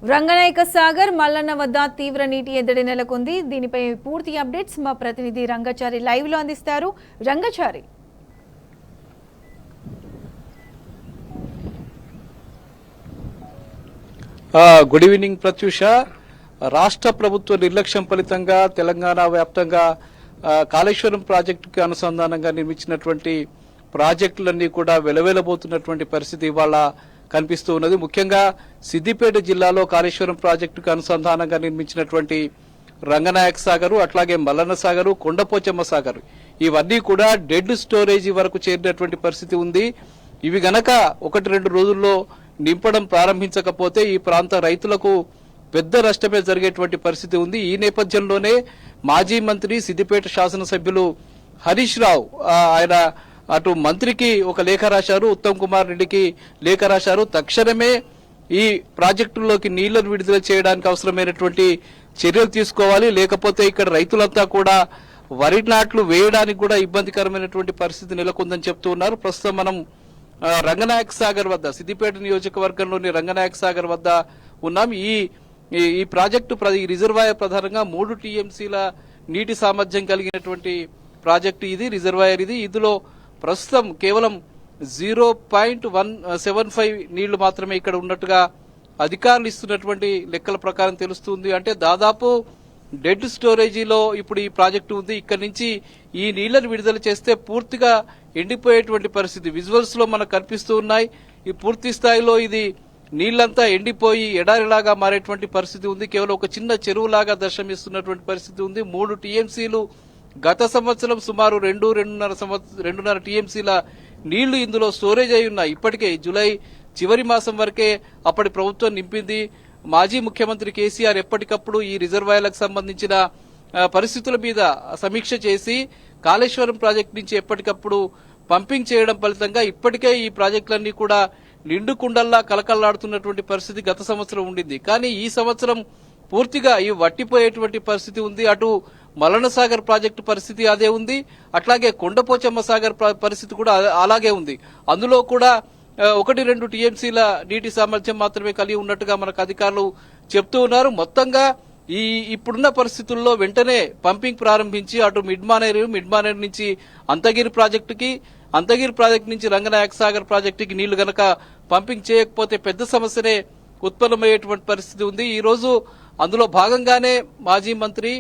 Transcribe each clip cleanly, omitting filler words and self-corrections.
రంగనాయక సాగర్ మల్లన్న వద్ద తీవ్ర నీటి ఎద్దడి నెలకొంది. దీనిపై పూర్తి అప్డేట్స్ మా ప్రతినిధి రంగచారి లైవ్ లో అందిస్తారు. Rangachari, good evening Pratyusha. రాష్ట్ర ప్రభుత్వ నిర్లక్ష్యం ఫలితంగా తెలంగాణ వ్యాప్తంగా కాళేశ్వరం ప్రాజెక్టుకి అనుసంధానంగా నిర్మించినటువంటి ప్రాజెక్టులన్నీ కూడా వెలవెలబోతున్నటువంటి పరిస్థితి ఇవాళ కనిపిస్తూ ఉన్నది. ముఖ్యంగా సిద్దిపేట జిల్లాలో కాళేశ్వరం ప్రాజెక్టుకు అనుసంధానంగా నిర్మించినటువంటి రంగనాయక సాగరు, అట్లాగే మల్లన్న సాగరు, కొండపోచమ్మ సాగరు ఇవన్నీ కూడా డెడ్ స్టోరేజీ వరకు చేరినటువంటి పరిస్థితి ఉంది. ఇవి గనక 1-2 రోజుల్లో నింపడం ప్రారంభించకపోతే ఈ ప్రాంత రైతులకు పెద్ద నష్టమే జరిగేటువంటి పరిస్థితి ఉంది. ఈ నేపథ్యంలోనే మాజీ మంత్రి సిద్దిపేట శాసనసభ్యులు హరీష్ రావు ఆయన అటు మంత్రికి ఒక లేఖ రాశారు, ఉత్తమ్ కుమార్ రెడ్డికి లేఖ రాశారు. తక్షణమే ఈ ప్రాజెక్టుల్లోకి నీళ్లను విడుదల చేయడానికి అవసరమైనటువంటి చర్యలు తీసుకోవాలి, లేకపోతే ఇక్కడ రైతులంతా కూడా వరి నాట్లు వేయడానికి కూడా ఇబ్బందికరమైనటువంటి పరిస్థితి నెలకొందని చెప్తూ ఉన్నారు. ప్రస్తుతం మనం రంగనాయక సాగర్ వద్ద, సిద్దిపేట నియోజకవర్గంలోని రంగనాయక సాగర్ వద్ద ఉన్నాం. ఈ ప్రాజెక్టు రిజర్వాయర్ ప్రధానంగా 3 టీఎంసీల నీటి సామర్థ్యం కలిగినటువంటి ప్రాజెక్టు ఇది. రిజర్వాయర్ ఇది. ఇందులో ప్రస్తుతం కేవలం 0.175 నీళ్లు మాత్రమే ఇక్కడ ఉన్నట్టుగా అధికారులు ఇస్తున్నటువంటి లెక్కల ప్రకారం తెలుస్తుంది. అంటే దాదాపు డెడ్ స్టోరేజీలో ఇప్పుడు ఈ ప్రాజెక్టు ఉంది. ఇక్కడ నుంచి ఈ నీళ్లను విడుదల చేస్తే పూర్తిగా ఎండిపోయేటువంటి పరిస్థితి విజువల్స్ లో మనకు కనిపిస్తూ ఉన్నాయి. ఈ పూర్తి స్థాయిలో ఇది నీళ్లంతా ఎండిపోయి ఎడారిలాగా మారేటువంటి పరిస్థితి ఉంది. కేవలం ఒక చిన్న చెరువులాగా దర్శనమిస్తున్నటువంటి పరిస్థితి ఉంది. 3 టీఎంసీలు గత సంవత్సరం సుమారు 2.5 టీఎంసీల నీళ్లు ఇందులో స్టోరేజ్ అయి ఉన్నాయి. ఇప్పటికే జూలై చివరి మాసం వరకే అప్పటి ప్రభుత్వం నింపింది. మాజీ ముఖ్యమంత్రి కేసీఆర్ ఎప్పటికప్పుడు ఈ రిజర్వాయర్లకు సంబంధించిన పరిస్థితుల మీద సమీక్ష చేసి కాళేశ్వరం ప్రాజెక్టు నుంచి ఎప్పటికప్పుడు పంపింగ్ చేయడం ఫలితంగా ఇప్పటికే ఈ ప్రాజెక్టులన్నీ కూడా నిండు కుండల్లా కలకల్లాడుతున్నటువంటి పరిస్థితి గత సంవత్సరం ఉండింది. కానీ ఈ సంవత్సరం పూర్తిగా ఈ వట్టిపోయేటువంటి పరిస్థితి ఉంది. అటు మల్లన్న సాగర్ ప్రాజెక్టు పరిస్థితి అదే ఉంది, అట్లాగే కొండపోచమ్మ సాగర్ పరిస్థితి కూడా అలాగే ఉంది. అందులో కూడా 1-2 టీఎంసీల నీటి సామర్థ్యం మాత్రమే కలిగి ఉన్నట్టుగా మనకు అధికారులు చెప్తూ ఉన్నారు. మొత్తంగా ఇప్పుడున్న పరిస్థితుల్లో వెంటనే పంపింగ్ ప్రారంభించి అటు మిడ్ మానేరు నుంచి అంతగిరి ప్రాజెక్టు నుంచి రంగనాయక సాగర్ ప్రాజెక్టుకి నీళ్లు గనక పంపింగ్ చేయకపోతే పెద్ద సమస్యనే ఉత్పన్నమయ్యేటువంటి పరిస్థితి ఉంది. ఈ రోజు అందులో భాగంగానే మాజీ మంత్రి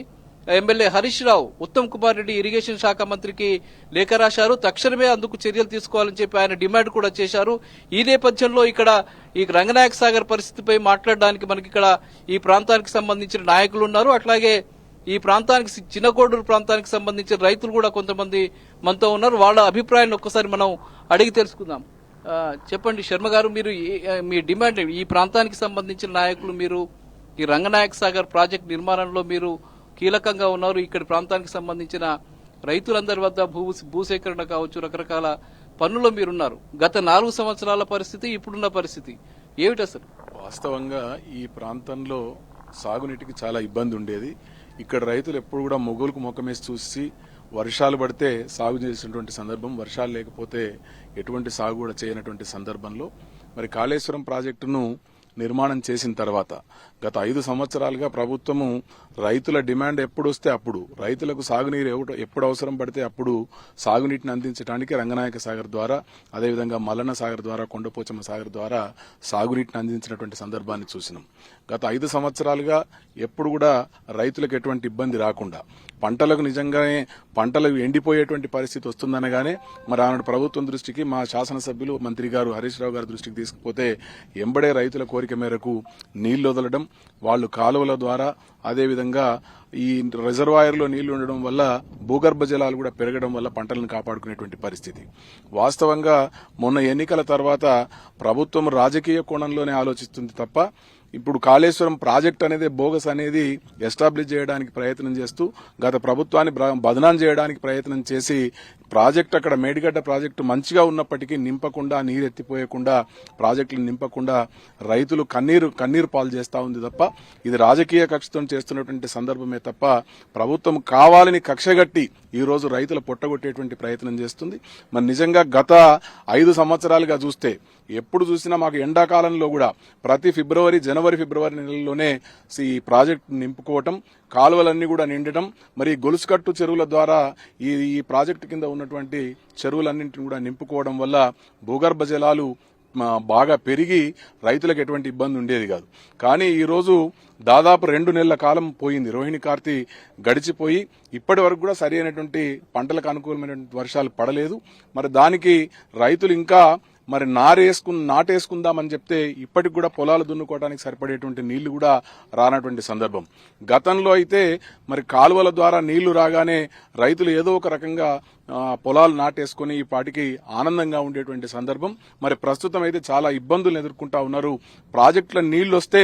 ఎమ్మెల్యే హరీష్ రావు ఉత్తమ్ కుమార్ రెడ్డి ఇరిగేషన్ శాఖ మంత్రికి లేఖ రాశారు. తక్షణమే అందుకు చర్యలు తీసుకోవాలని చెప్పి ఆయన డిమాండ్ కూడా చేశారు. ఈ నేపథ్యంలో ఇక్కడ ఈ రంగనాయక సాగర్ పరిస్థితిపై మాట్లాడడానికి మనకి ఇక్కడ ఈ ప్రాంతానికి సంబంధించిన నాయకులు ఉన్నారు. అట్లాగే ఈ ప్రాంతానికి చిన్నకోడూరు ప్రాంతానికి సంబంధించిన రైతులు కూడా కొంతమంది మనతో ఉన్నారు. వాళ్ళ అభిప్రాయాన్ని ఒక్కసారి మనం అడిగి తెలుసుకుందాం. చెప్పండి శర్మ గారు, మీరు మీ డిమాండ్, ఈ ప్రాంతానికి సంబంధించిన నాయకులు, మీరు ఈ రంగనాయక సాగర్ ప్రాజెక్ట్ నిర్మాణంలో మీరు కీలకంగా ఉన్నారు. ఇక్కడ ప్రాంతానికి సంబంధించిన రైతులందరి వద్ద భూసేకరణ కావచ్చు, రకరకాల పనుల్లో మీరున్నారు. గత 4 సంవత్సరాల పరిస్థితి, ఇప్పుడున్న పరిస్థితి ఏమిటి అసలు? వాస్తవంగా ఈ ప్రాంతంలో సాగునీటికి చాలా ఇబ్బంది ఉండేది. ఇక్కడ రైతులు ఎప్పుడు కూడా మొగులకు ముఖమేసి చూసి వర్షాలు పడితే సాగు చేసినటువంటి సందర్భం, వర్షాలు లేకపోతే ఎటువంటి సాగు కూడా చేయనటువంటి సందర్భంలో మరి కాళేశ్వరం ప్రాజెక్టును నిర్మాణం చేసిన తర్వాత గత 5 సంవత్సరాలుగా ప్రభుత్వము రైతుల డిమాండ్ ఎప్పుడు వస్తే అప్పుడు, రైతులకు సాగునీరు ఎప్పుడు అవసరం పడితే అప్పుడు సాగునీటిని అందించడానికి రంగనాయక సాగర్ ద్వారా, అదేవిధంగా మల్లన్న సాగర్ ద్వారా, కొండపోచమ్మ సాగర్ ద్వారా సాగునీటిని అందించినటువంటి సందర్భాన్ని చూసినాం. గత 5 సంవత్సరాలుగా ఎప్పుడు కూడా రైతులకు ఎటువంటి ఇబ్బంది రాకుండా, పంటలకు నిజంగానే పంటలు ఎండిపోయేటువంటి పరిస్థితి వస్తుందనగానే మరి ఆనాడు ప్రభుత్వం దృష్టికి మా శాసనసభ్యులు మంత్రి గారు హరీష్ రావు గారి దృష్టికి తీసుకుపోతే ఎంబడే రైతుల కోరిక మేరకు నీళ్లు వదలడం, వాళ్లు కాలువల ద్వారా, అదేవిధంగా ఈ రిజర్వాయర్లో నీళ్లు ఉండడం వల్ల భూగర్భ జలాలు కూడా పెరగడం వల్ల పంటలను కాపాడుకునేటువంటి పరిస్థితి. వాస్తవంగా మొన్న ఎన్నికల తర్వాత ప్రభుత్వం రాజకీయ కోణంలోనే ఆలోచిస్తుంది తప్ప ఇప్పుడు కాళేశ్వరం ప్రాజెక్ట్ అనేది బోగస్ అనేది ఎస్టాబ్లిష్ చేయడానికి ప్రయత్నం చేస్తూ గత ప్రభుత్వాన్ని బదనాం చేయడానికి ప్రయత్నం చేసి ప్రాజెక్ట్ అక్కడ మేడిగడ్డ ప్రాజెక్టు మంచిగా ఉన్నప్పటికీ నింపకుండా, నీరెత్తిపోయకుండా, ప్రాజెక్టులు నింపకుండా రైతులు కన్నీరు పాలు చేస్తా ఉంది తప్ప ఇది రాజకీయ కక్షతో చేస్తున్నటువంటి సందర్భమే చేయడమే తప్ప ప్రభుత్వం కావాలని కక్షగట్టి ఈ రోజు రైతుల పొట్టగొట్టేటువంటి ప్రయత్నం చేస్తుంది. మరి నిజంగా గత 5 సంవత్సరాలుగా చూస్తే ఎప్పుడు చూసినా మాకు ఎండాకాలంలో కూడా ప్రతి జనవరి ఫిబ్రవరి నెలల్లోనే ఈ ప్రాజెక్టు నింపుకోవటం, కాలువలన్నీ కూడా నిండటం, మరి గొలుసుకట్టు చెరువుల ద్వారా ఈ ప్రాజెక్టు కింద ఉన్నటువంటి చెరువులన్నింటిని కూడా నింపుకోవడం వల్ల భూగర్భ జలాలు బాగా పెరిగి రైతులకు ఎటువంటి ఇబ్బంది ఉండేది కాదు. కానీ ఈ రోజు దాదాపు 2 నెలల కాలం పోయింది, రోహిణి కార్తీ గడిచిపోయి ఇప్పటి వరకు కూడా సరి అయినటువంటి పంటలకు అనుకూలమైనటువంటి వర్షాలు పడలేదు. మరి దానికి రైతులు ఇంకా మరి నాటేసుకుందామని చెప్తే ఇప్పటికి కూడా పొలాలు దున్నుకోవడానికి సరిపడేటువంటి నీళ్లు కూడా రానటువంటి సందర్భం. గతంలో అయితే మరి కాలువల ద్వారా నీళ్లు రాగానే రైతులు ఏదో ఒక రకంగా పొలాలు నాటేసుకుని ఈ పాటికి ఆనందంగా ఉండేటువంటి సందర్భం. మరి ప్రస్తుతం అయితే చాలా ఇబ్బందులు ఎదుర్కొంటా ఉన్నారు. ప్రాజెక్టుల నీళ్లు వస్తే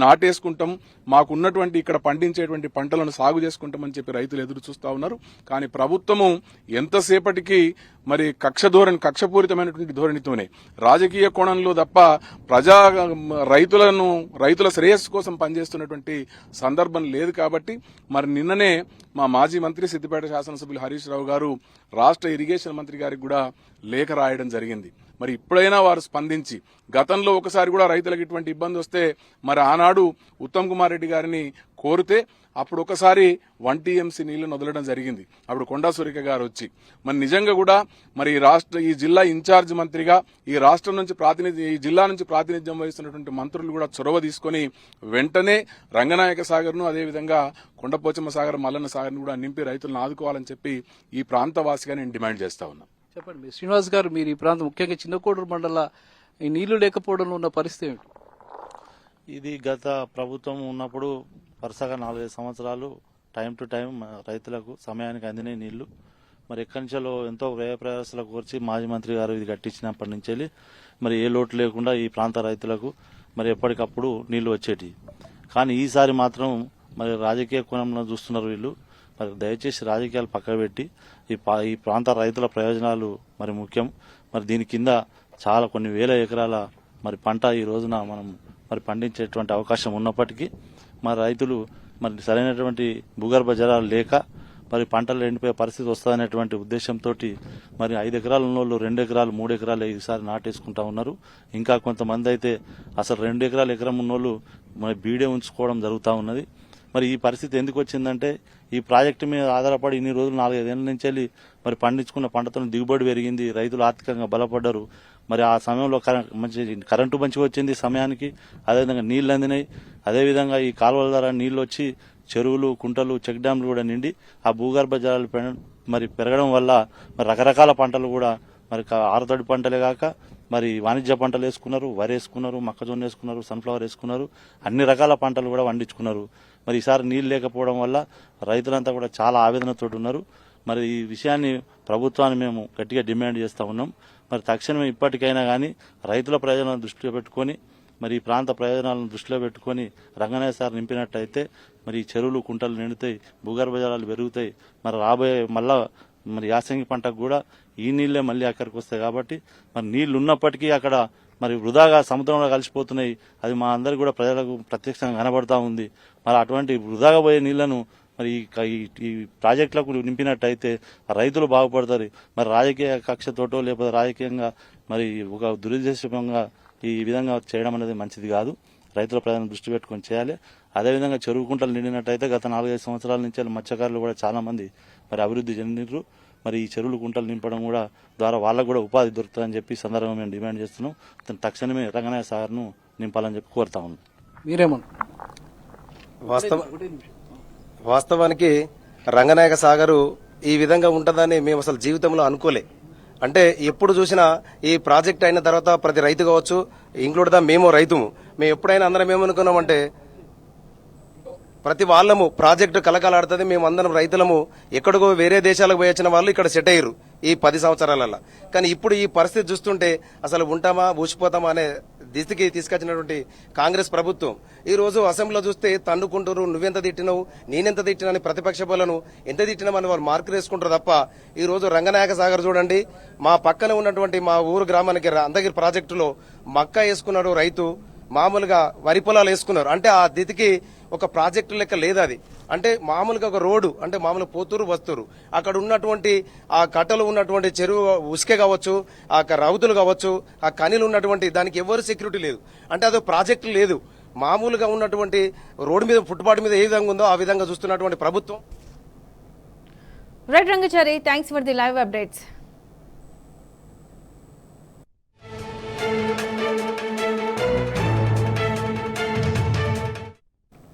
నాటేసుకుంటాం, మాకున్నటువంటి ఇక్కడ పండించేటువంటి పంటలను సాగు చేసుకుంటామని చెప్పి రైతులు ఎదురు చూస్తా ఉన్నారు. కానీ ప్రభుత్వము ఎంతసేపటికి మరి కక్షపూరితమైనటువంటి ధోరణితోనే రాజకీయ కోణంలో తప్ప రైతుల శ్రేయస్సు కోసం పనిచేస్తున్నటువంటి సందర్భం లేదు. కాబట్టి మరి నిన్ననే మా మాజీ మంత్రి సిద్దిపేట శాసనసభ్యులు హరీష్ రావు గారు రాష్ట్ర ఇరిగేషన్ మంత్రి గారికి కూడా లేఖ రాయడం జరిగింది. మరి ఇప్పుడైనా వారు స్పందించి, గతంలో ఒకసారి కూడా రైతులకు ఇటువంటి ఇబ్బంది వస్తే మరి ఆనాడు ఉత్తమ్ కుమార్ రెడ్డి గారిని కోరితే అప్పుడు ఒకసారి 1 TMC నీళ్లను వదలడం జరిగింది. అప్పుడు కొండా సురేఖ గారు వచ్చి మరి నిజంగా కూడా మరి ఈ జిల్లా ఇన్ఛార్జ్ మంత్రిగా ఈ జిల్లా నుంచి ప్రాతినిధ్యం వహిస్తున్నటువంటి మంత్రులు కూడా చొరవ తీసుకుని వెంటనే రంగనాయక సాగర్ను, అదేవిధంగా కొండపోచమ్మ సాగర్, మల్లన్న సాగర్ను కూడా నింపి రైతులను ఆదుకోవాలని చెప్పి ఈ ప్రాంతవాసిగా నేను డిమాండ్ చేస్తా ఉన్నా. చెప్పండి శ్రీనివాస్ గారు, మీరు ఈ ప్రాంతం ముఖ్యంగా చిన్నకోడూరు మండల ఈ నీళ్లు లేకపోవడంలో ఉన్న పరిస్థితి ఏమిటి? ఇది గత ప్రభుత్వం ఉన్నప్పుడు వరుసగా 4-5 సంవత్సరాలు టైం టు టైం రైతులకు సమయానికి అందినాయి నీళ్లు. మరి ఎక్కడి నుంచో ఎంతో వ్యయ ప్రయాసాలకు వచ్చి మాజీ మంత్రి గారు ఇది కట్టించినప్పటి నుంచి మరి ఏ లోటు లేకుండా ఈ ప్రాంత రైతులకు మరి ఎప్పటికప్పుడు నీళ్లు వచ్చేటి. కానీ ఈసారి మాత్రం మరి రాజకీయ కోణంలో చూస్తున్నారు వీళ్ళు. మరి దయచేసి రాజకీయాలు పక్కన పెట్టి ఈ ప్రాంత రైతుల ప్రయోజనాలు మరి ముఖ్యం. మరి దీని కింద చాలా కొన్ని వేల ఎకరాల మరి పంట ఈ రోజున మనం మరి పండించేటువంటి అవకాశం ఉన్నప్పటికీ మరి రైతులు మరి సరైనటువంటి భూగర్భ జలాలు లేక మరి పంటలు ఎండిపోయే పరిస్థితి వస్తుందనేటువంటి ఉద్దేశంతో మరి 5 ఎకరాలు ఉన్నోళ్ళు 2 ఎకరాలు 3 ఎకరాలు ఈసారి నాటేసుకుంటా ఉన్నారు. ఇంకా కొంతమంది అయితే అసలు 2 ఎకరాలు ఎకరం ఉన్నోళ్ళు మరి బీడే ఉంచుకోవడం జరుగుతూ ఉన్నది. మరి ఈ పరిస్థితి ఎందుకు వచ్చిందంటే ఈ ప్రాజెక్టు మీద ఆధారపడి ఇన్ని రోజులు 4-5 ఏళ్ల నుంచి వెళ్ళి మరి పండించుకున్న పంటతో దిగుబడి పెరిగింది, రైతులు ఆర్థికంగా బలపడ్డారు. మరి ఆ సమయంలో కరెంటు మంచిగా వచ్చింది సమయానికి, అదేవిధంగా నీళ్లు అందినాయి. అదేవిధంగా ఈ కాలువల ద్వారా నీళ్లు వచ్చి చెరువులు, కుంటలు, చెక్ డ్యాంలు కూడా నిండి ఆ భూగర్భ జలాలు మరి పెరగడం వల్ల మరి రకరకాల పంటలు కూడా మరి ఆరుతడి పంటలే కాక మరి వాణిజ్య పంటలు వేసుకున్నారు, వరి వేసుకున్నారు, మొక్కజొన్న వేసుకున్నారు, సన్ఫ్లవర్ వేసుకున్నారు, అన్ని రకాల పంటలు కూడా పండించుకున్నారు. మరి ఈసారి నీళ్లు లేకపోవడం వల్ల రైతులంతా కూడా చాలా ఆవేదనతో ఉన్నారు. మరి ఈ విషయాన్ని ప్రభుత్వాన్ని మేము గట్టిగా డిమాండ్ చేస్తా ఉన్నాం. మరి తక్షణమే ఇప్పటికైనా కానీ రైతుల ప్రయోజనాలను దృష్టిలో పెట్టుకొని మరి ఈ ప్రాంత ప్రయోజనాలను దృష్టిలో పెట్టుకొని రంగనాయ సార్ నింపినట్టయితే మరి ఈ చెరువులు, కుంటలు నిండుతాయి, భూగర్భ జలాలు పెరుగుతాయి. మరి రాబోయే మళ్ళా మరి యాసంగి పంటకు కూడా ఈ నీళ్లే మళ్ళీ అక్కడికి వస్తాయి. కాబట్టి మరి నీళ్లు ఉన్నప్పటికీ అక్కడ మరి వృధాగా సముద్రంలో కలిసిపోతున్నాయి. అది మా అందరికి కూడా ప్రజలకు ప్రత్యక్షంగా కనబడతా ఉంది. మరి అటువంటి వృధాగా పోయే నీళ్లను మరి ఈ ప్రాజెక్టులకు నింపినట్టయితే రైతులు బాగుపడతారు. మరి రాజకీయ కక్షతోటో లేకపోతే రాజకీయంగా మరి ఒక దురుద్దేశంగా ఈ విధంగా చేయడం అనేది మంచిది కాదు. రైతుల ప్రజలను దృష్టి పెట్టుకొని చేయాలి. అదేవిధంగా చెరువు కుంటలు నిండినట్టయితే గత 4-5 సంవత్సరాల నుంచి మత్స్యకారులు కూడా చాలా మంది మరి అభివృద్ధి చెందినారు. మరి ఈ చెరువులు కుంటలు నింపడం కూడా ద్వారా వాళ్ళకు కూడా ఉపాధి దొరుకుతుందని చెప్పి సందర్భంగా మేము డిమాండ్ చేస్తున్నాం. తక్షణమే రంగనాయ సాగర్ను నింపాలని చెప్పి కోరుతా ఉన్నాం. మీరేమన్నా? వాస్తవానికి రంగనాయక సాగరు ఈ విధంగా ఉంటుందని మేము అసలు జీవితంలో అనుకోలే. అంటే ఎప్పుడు చూసినా ఈ ప్రాజెక్ట్ అయిన తర్వాత ప్రతి రైతు కావచ్చు, ఇంక్లూడ్ మేము రైతుము, మేము ఎప్పుడైనా అందరం ఏమనుకున్నామంటే ప్రతి వాళ్ళము ప్రాజెక్టు కలకలాడుతుంది, మేము అందరం రైతులము ఎక్కడికో వేరే దేశాలకు పోయి వచ్చిన వాళ్ళు ఇక్కడ సెట్ అయ్యారు ఈ 10 సంవత్సరాలలో. కానీ ఇప్పుడు ఈ పరిస్థితి చూస్తుంటే అసలు ఉంటామా ఊసిపోతామా అనే దిశకి తీసుకొచ్చినటువంటి కాంగ్రెస్ ప్రభుత్వం ఈ రోజు అసెంబ్లీలో చూస్తే తండుకుంటారు, నువ్వెంత తిట్టినావు, నేనెంత తిట్టినా అని ప్రతిపక్ష బలను ఎంత తిట్టినామని వారు మార్కులు వేసుకుంటారు తప్ప ఈ రోజు రంగనాయక సాగర్ చూడండి, మా పక్కన ఉన్నటువంటి మా ఊరు గ్రామానికి అందగిరి ప్రాజెక్టులో మక్క వేసుకున్నాడు రైతు, మామూలుగా వరి పొలాలు వేసుకున్నారు. అంటే ఆ దితికి ఒక ప్రాజెక్టు లెక్క లేదు అది. అంటే మామూలుగా ఒక రోడ్డు, అంటే మామూలు పోతురు వస్తురు, అక్కడ ఉన్నటువంటి ఆ కట్టలు ఉన్నటువంటి చెరువు ఉసుకే కావచ్చు, ఆ రౌతులు కావచ్చు, ఆ కనీలు ఉన్నటువంటి దానికి ఎవరు సెక్యూరిటీ లేదు. అంటే అది ప్రాజెక్టు లేదు, మామూలుగా ఉన్నటువంటి రోడ్డు మీద ఫుట్పాత్ మీద ఏ విధంగా ఉందో ఆ విధంగా చూస్తున్నటువంటి ప్రభుత్వం. Right Rangachari, thanks for the live updates.